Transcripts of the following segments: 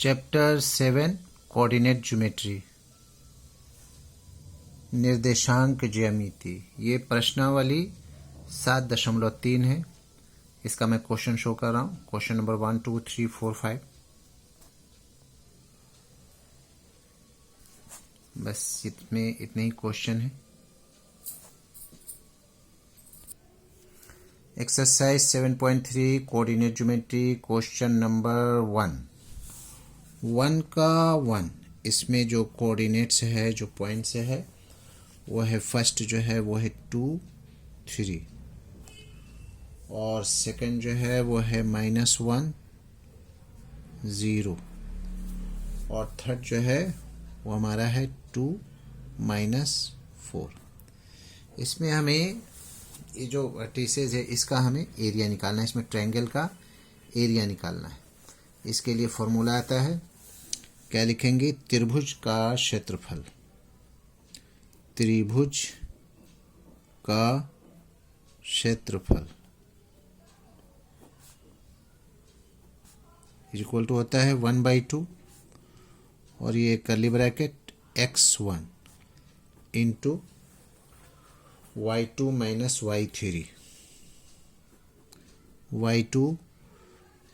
Chapter 7 coordinate geometry निर्देशांक ज्यामिति। ये प्रश्नावली 7.3 है। इसका मैं क्वेश्चन शो कर रहा हूँ। Question number 1 2 3 4 5। बस इसमें इतने ही क्वेश्चन है। Exercise 7.3 coordinate geometry question number 1 का 1। इसमें जो कोऑर्डिनेट्स है, जो पॉइंट्स है, वो है फर्स्ट जो है वो है 2 3 और सेकंड जो है वो है -1 0 और थर्ड जो है वो हमारा है 2 -4। इसमें हमें ये जो वर्टिसेस है इसका हमें एरिया निकालना है। इसमें ट्रायंगल का एरिया निकालना है। इसके लिए फॉर्मूला आता है, क्या लिखेंगे? त्रिभुज का क्षेत्रफल, त्रिभुज का क्षेत्रफल इक्वल टू होता है 1/2 और ये curly bracket x1 into y2 minus y3, y2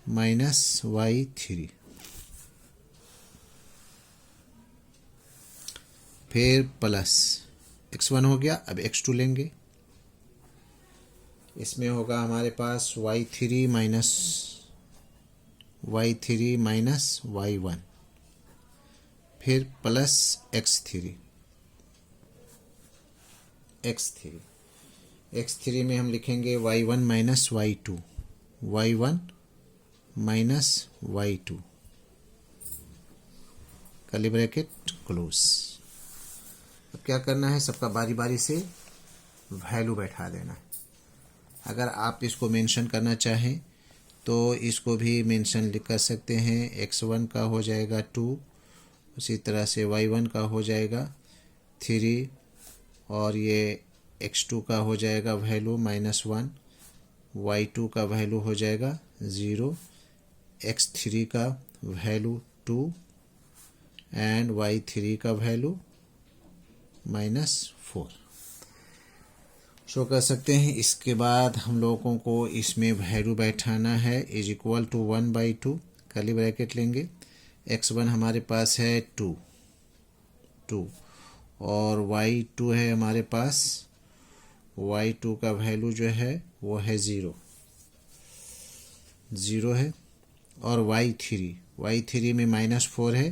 minus y3, फिर प्लस x1 हो गया। अब x2 लेंगे। इसमें होगा हमारे पास y3 माइनस y1, फिर प्लस x3 में हम लिखेंगे y1 minus y2, y1 minus y2, curly bracket close. अब क्या करना है? सबका बारी बारी से वैल्यू बैठा देना है। अगर आप इसको मेंशन करना चाहें तो इसको भी मेंशन कर सकते हैं। x1 का हो जाएगा 2, उसी तरह से y1 का हो जाएगा 3 और ये x2 का हो जाएगा वैल्यू -1, y2 का वैल्यू हो जाएगा 0, x3 का वैल्यू 2 एंड y3 का वैल्यू -4 शो कर सकते हैं। इसके बाद हम लोगों को इसमें वैल्यू बैठाना है is equal to 1/2, curly bracket लेंगे। x1 हमारे पास है 2 और y2 है हमारे पास, y2 का वैल्यू जो है वो है 0 है और y3 में -4 है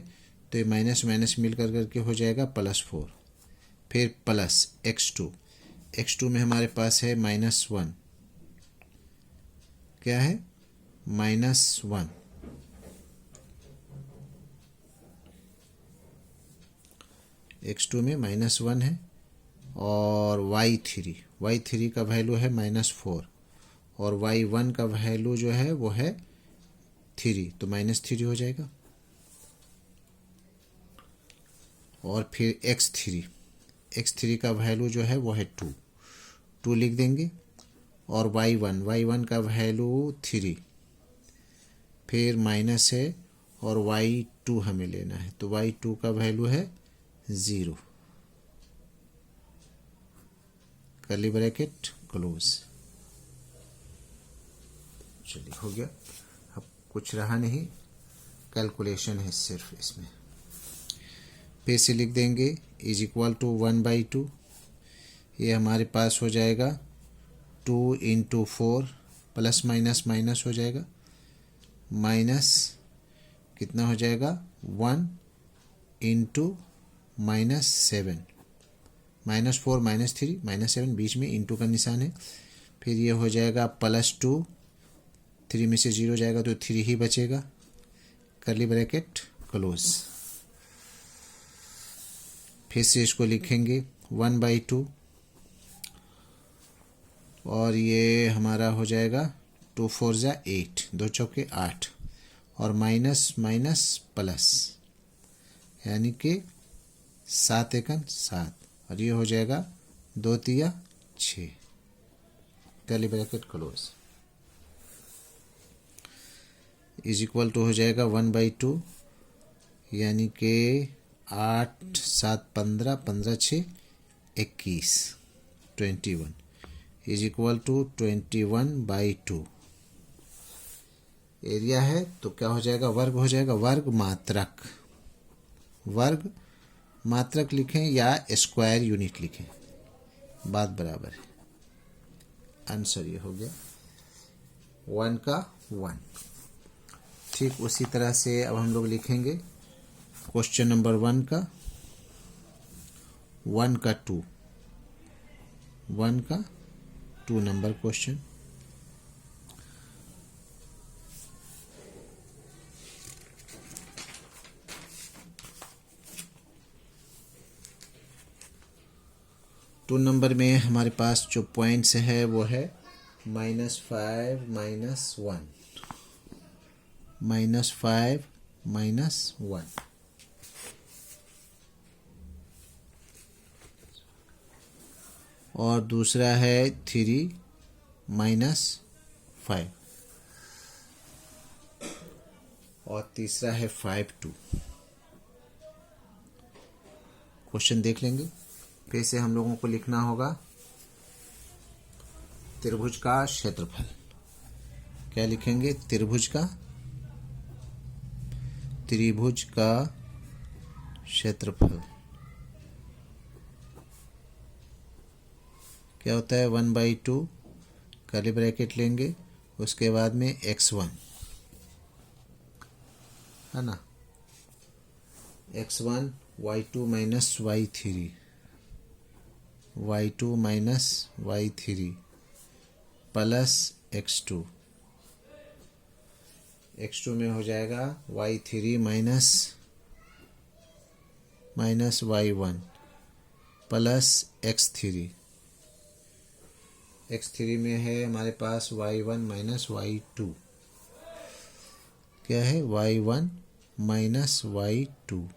तो ये माइनस माइनस मिल करके हो जाएगा +4, फिर प्लस x2 में हमारे पास है -1, क्या है? -1, x2 में -1 है और y3 का वैल्यू है -4 और y1 का वैल्यू जो है वो है 3, तो -3 हो जाएगा। और फिर x3 का वैल्यू जो है वो है 2 लिख देंगे और y1 का वैल्यू 3, फिर माइनस है और y2 हमें लेना है तो y2 का वैल्यू है 0, कर्ली ब्रैकेट क्लोज। चलिए हो गया। अब कुछ रहा नहीं, कैलकुलेशन है सिर्फ इसमें। फिर से लिख देंगे इज इक्वल टू 1/2, ये हमारे पास हो जाएगा 2 × 4 प्लस माइनस हो जाएगा, माइनस कितना हो जाएगा 1 × -7, -4 -3 -7 बीच में इंटू का निशान है। फिर ये हो जाएगा +2, 3 में से 0 जाएगा तो 3 ही बचेगा, कर्ली ब्रैकेट क्लोज। फिर से इसको लिखेंगे 1/2 और ये हमारा हो जाएगा 2 4 = 8, 2 चौके 8 और माइनस माइनस प्लस यानी कि 7 × 7 और ये हो जाएगा 2 × 6, curly bracket close is equal to हो जाएगा 1/2 यानी कि 8 7 15, 15 6 21, 21 इज इक्वल टू 21/2। एरिया है तो क्या हो जाएगा, वर्ग हो जाएगा, वर्ग मात्रक, वर्ग मात्रक लिखें या स्क्वायर यूनिट लिखें, बात बराबर है। आंसर ये हो गया 1 का 1। ठीक उसी तरह से अब हम लोग लिखेंगे क्वेश्चन नंबर 1 का 2, 1 का 2 नंबर क्वेश्चन। टू नंबर में हमारे पास जो पॉइंट्स है वो है -5 -1, -5 -1, और दूसरा है 3 -5, और तीसरा है 5 2। क्वेश्चन देख लेंगे। फिर से हम लोगों को लिखना होगा त्रिभुज का क्षेत्रफल। क्या लिखेंगे, त्रिभुज का क्षेत्रफल क्या होता है, 1/2 कर्ली ब्रैकेट लेंगे, उसके बाद में x1 है ना, x1 y2 minus y3, y2 minus y3 plus x2, x2 में हो जाएगा y3 minus y1 plus x3, x3 में है हमारे पास y1 माइनस y2, क्या है y1 minus y2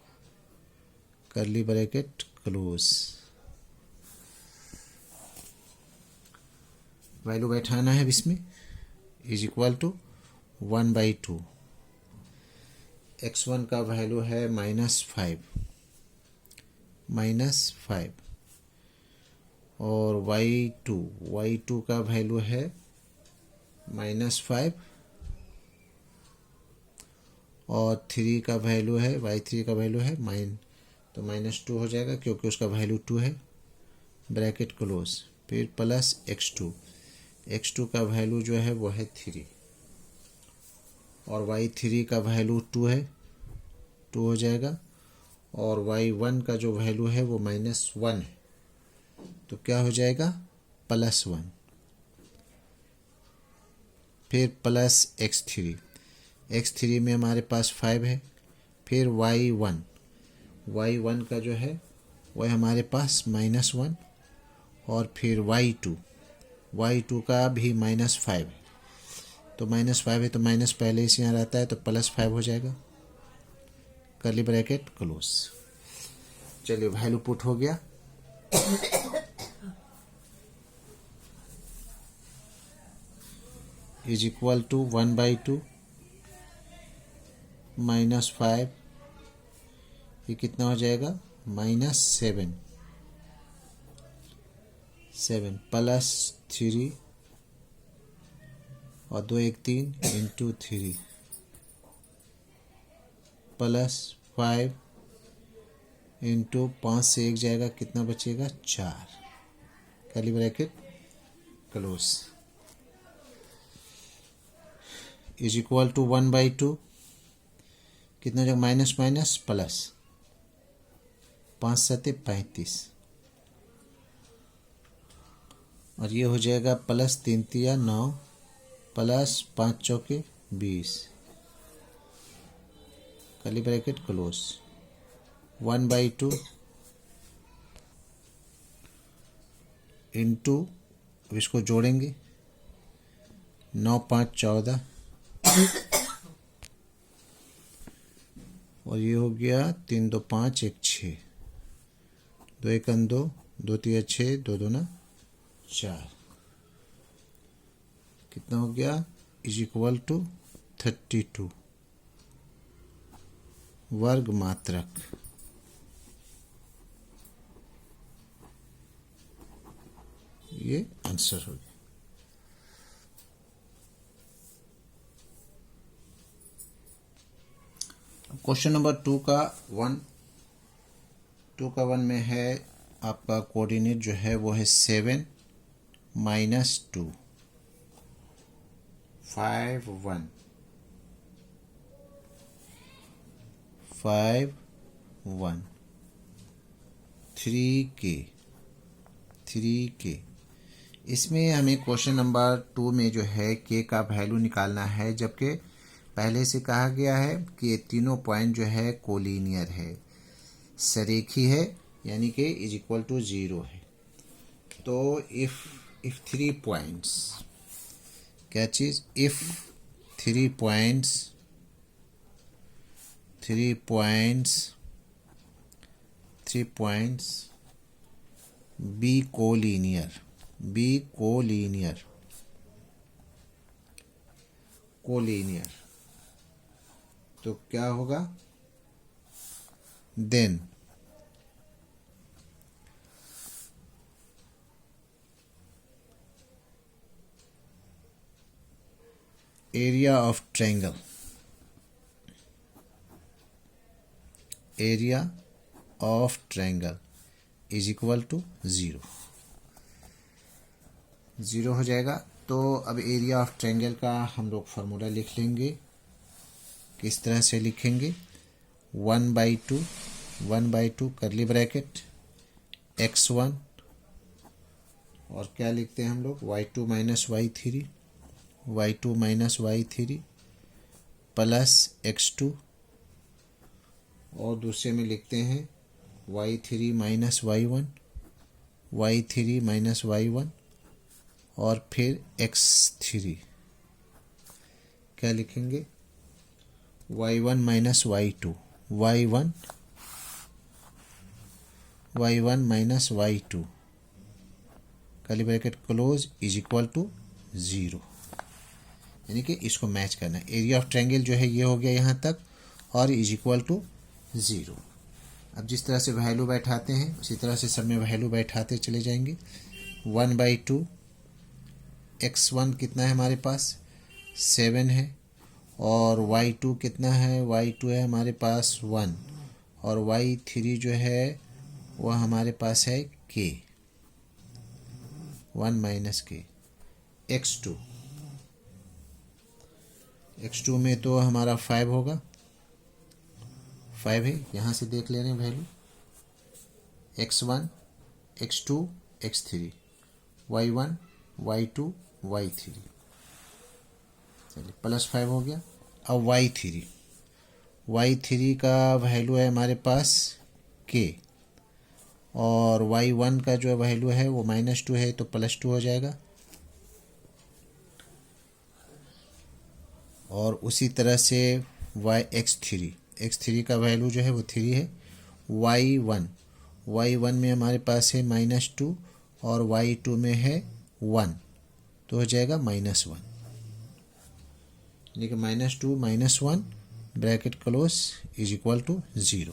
curly bracket close. Value बैठाना है इसमें, इज इक्वल टू 1/2। x1 का वैल्यू है -5 और y2 का वैल्यू है -5 और 3 का वैल्यू है, y3 का वैल्यू है तो -2 हो जाएगा क्योंकि उसका वैल्यू 2 है, ब्रैकेट क्लोज। फिर प्लस x2 का वैल्यू जो है वो है 3 और y3 का वैल्यू 2 है, 2 हो जाएगा, और y1 का जो वैल्यू है वो -1 है, तो क्या हो जाएगा +1, फिर प्लस x3 में हमारे पास 5 है, फिर y1 का जो है वह हमारे पास -1, और फिर y2 का भी -5 है, तो -5 है तो माइनस पहले से यहाँ रहता है तो +5 हो जाएगा, कर्ली ब्रैकेट क्लोज। चलिए वैल्यू पुट हो गया। इज इक्वल टू 1/2 -5, ये कितना हो जाएगा -7 प्लस 3 और 2 1 3 इंटू 3 प्लस 5 इंटू 5 से 1 जाएगा, कितना बचेगा 4, curly bracket close. Is equal to 1/2 कितना हो जाएगा, माइनस माइनस प्लस, 5 7 35 और ये हो जाएगा प्लस 3 3 9 प्लस 5 चौके 20, कर्ली ब्रैकेट क्लोज। 1/2 इंटू, इसको जोड़ेंगे, 9 5 14 और ये हो गया 3 2 5 1 6, 2 1 2 2 3 6 2 2 4, कितना हो गया, इज इक्वल टू 32। वर्ग मात्रक। ये आंसर हो गया। क्वेश्चन नंबर 2 का 1 में है आपका कोऑर्डिनेट जो है वो है 7 -2 5 1 5 1 3 के। इसमें हमें क्वेश्चन नंबर 2 में जो है के का वैल्यू निकालना है, जबकि पहले से कहा गया है कि ये तीनों पॉइंट जो है कोलिनियर है, सरेखी है, यानी कि इज इक्वल टू 0 है। तो इफ 3 पॉइंट्स, क्या चीज, इफ 3 पॉइंट्स बी कोलिनियर, तो क्या होगा, then area of triangle is equal to 0 हो जाएगा। तो अब एरिया ऑफ ट्रायंगल का हम लोग फार्मूला लिख लेंगे। किस तरह से लिखेंगे, 1/2 करली ब्रैकेट x1, और क्या लिखते हैं हम लोग, y2 minus y3 plus x2, और दूसरे में लिखते हैं y3 माइनस y1 और फिर x3, क्या लिखेंगे, y1 minus y2 minus y2 curly bracket close is equal to 0, यानी कि इसको मैच करना है। एरिया ऑफ ट्रायंगल जो है ये हो गया यहाँ तक, और इज इक्वल टू 0। अब जिस तरह से वैल्यू बैठाते हैं उसी तरह से सब में वैल्यू बैठाते चले जाएंगे। 1/2 x1 कितना है हमारे पास, 7 है, और y2 कितना है, y2 है हमारे पास 1, और y3 जो है वह हमारे पास है k, 1 माइनस k। x2 में तो हमारा 5 होगा, 5 है, यहाँ से देख ले रहे हैं value, x1 x2 x3 y1 y2 y3, चलिए +5 हो गया। अब y3 का वैल्यू है हमारे पास k, और y1 का जो वैल्यू है वो -2 है, तो +2 हो जाएगा। और उसी तरह से x3 का वैल्यू जो है वो 3 है। y1 में हमारे पास है -2, और y2 में है 1, तो हो जाएगा -1, यानी कि -2 -1 bracket close is equal to 0।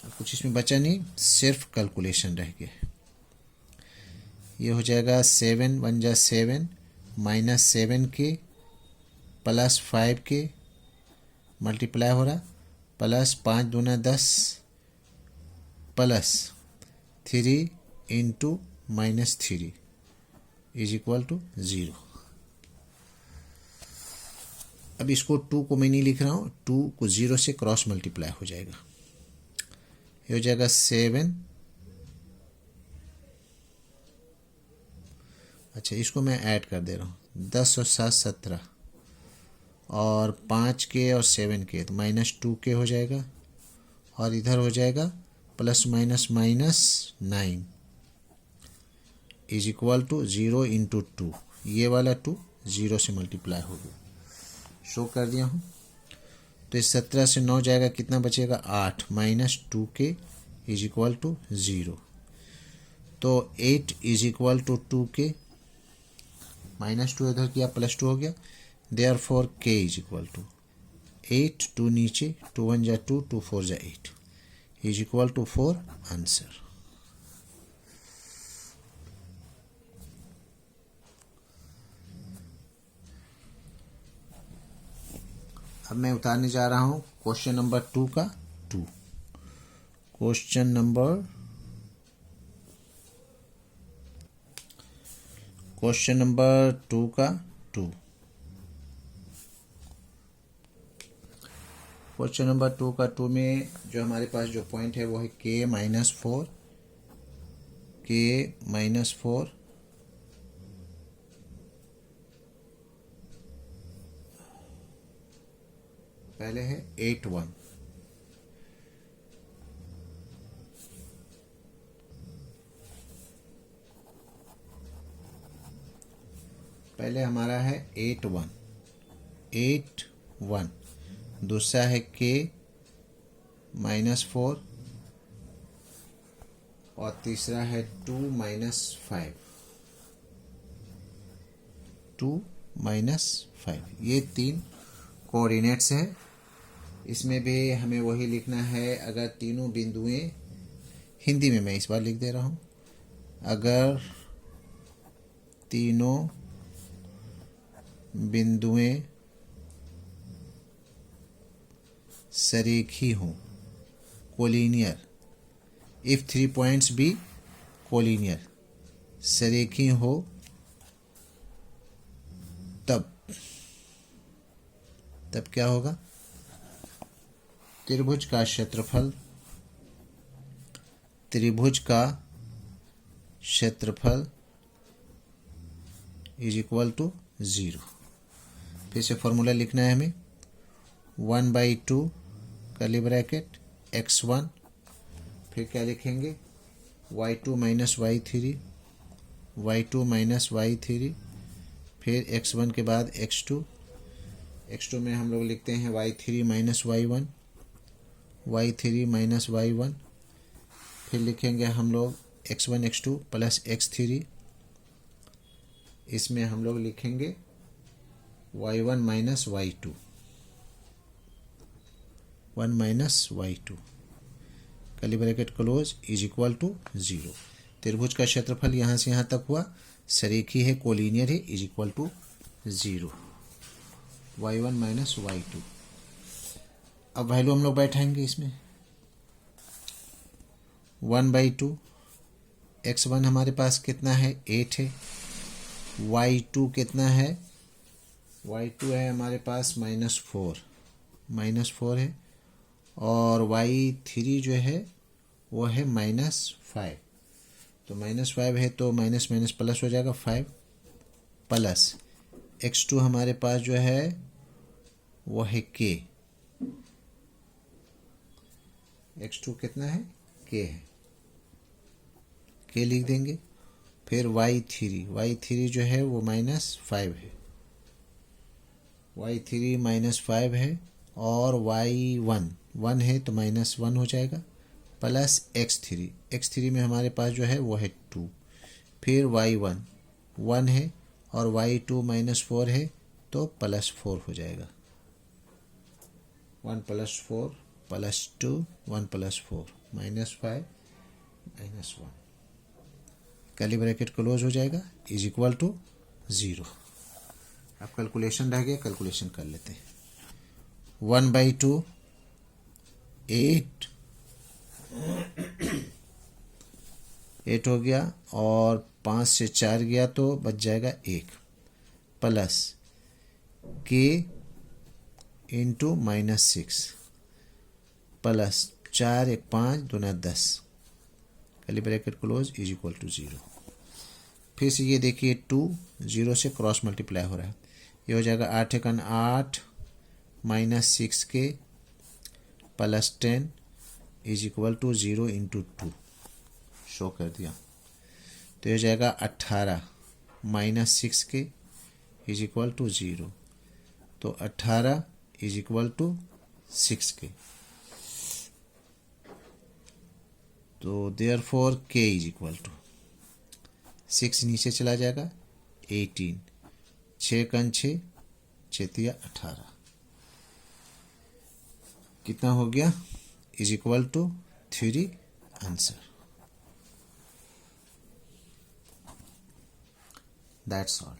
कुछ इसमें बचा नहीं, सिर्फ कैलकुलेशन रह गया। ये हो जाएगा 7 1 जा 7 -7k +5k मल्टीप्लाई हो रहा, प्लस 5 दूना 10 plus 3 into -3 is equal to 0। अब इसको 2 को मैं नहीं लिख रहा हूँ, 2 को 0 से क्रॉस मल्टीप्लाई हो जाएगा, ये हो जाएगा 7। अच्छा, इसको मैं ऐड कर दे रहा हूँ, 10 और 7 17, और 5k और 7k तो -2k हो जाएगा, और इधर हो जाएगा ±−9 इज इक्वल टू 0 इंटू 2, ये वाला 2 0 से मल्टीप्लाई हो गया, शो कर दिया हूँ। तो इस 17 से 9 जाएगा, कितना बचेगा 8 -2k इज इक्वल टू 0। तो 8 इज इक्वल टू 2k, -2 इधर किया +2 हो गया, therefore k is equal to 8, 2 नीचे, 2 1 जा 2, 2 4 जा 8 इज इक्वल टू 4 आंसर। अब मैं उतारने जा रहा हूं क्वेश्चन नंबर 2 का 2। क्वेश्चन नंबर 2 का 2। क्वेश्चन नंबर 2 का 2 में जो हमारे पास जो पॉइंट है वो है k माइनस 4 पहले है 8 1, पहले हमारा है 8 1, दूसरा है k माइनस 4 और तीसरा है 2 माइनस 5। ये 3 कोऑर्डिनेट्स है। इसमें भी हमें वही लिखना है। अगर तीनों बिंदुएं, हिंदी में मैं इस बार लिख दे रहा हूं, अगर तीनों बिंदुएं सरेखी हों, collinear, if 3 points be collinear, सरेखी हो, तब क्या होगा? त्रिभुज का क्षेत्रफल इज इक्वल टू 0। फिर से फॉर्मूला लिखना है हमें। 1/2 कर्ली ब्रैकेट x1, फिर क्या लिखेंगे? y2 माइनस y3, फिर x1 के बाद x2 में हम लोग लिखते हैं y3 माइनस y1, फिर लिखेंगे हम लोग x1 x2 प्लस x3, इसमें हम लोग लिखेंगे y1 minus y2, 1 minus y2 curly bracket close is equal to 0। त्रिभुज का क्षेत्रफल यहाँ से यहाँ तक हुआ, सरेखी है, कोलिनियर है, is equal to 0, y1 minus y2। अब वैल्यू हम लोग बैठाएंगे इसमें। 1/2 x1 हमारे पास कितना है? 8 है। y2 कितना है? y2 है हमारे पास -4 है। और y3 जो है वो है -5। तो -5 है तो माइनस माइनस प्लस हो जाएगा 5, प्लस x2 हमारे पास जो है वो है k। x2 कितना है? k है, k लिख देंगे। फिर y3 जो है वो -5 है, y3 -5 है। और y1 1 है तो -1 हो जाएगा, प्लस x3 में हमारे पास जो है वो है 2। फिर y1 1 है और y2 -4 है तो +4 हो जाएगा। 1 + 4 + 2, 1 + 4 -5 -1 कर्ली ब्रैकेट क्लोज हो जाएगा, इज इक्वल टू 0। अब कैलकुलेशन रह गया, कैलकुलेशन कर लेते हैं। 1/2 8 हो गया, और 5 से 4 गया तो बच जाएगा 1, plus k into -6 plus 4 1 5 2 10 curly bracket close is equal to 0। फिर से ये देखिए 2 0 से क्रॉस मल्टीप्लाई हो रहा है, ये हो जाएगा 8 1 8 -6k plus 10 is equal to 0 into 2, show कर दिया। तो ये हो जाएगा 18 -6k इज इक्वल टू 0, तो 18 इज इक्वल टू 6k। तो therefore k is equal to 6 नीचे चला जाएगा 18, 6 × 6 = 18। कितना हो गया, is equal to 3 answer. That's all.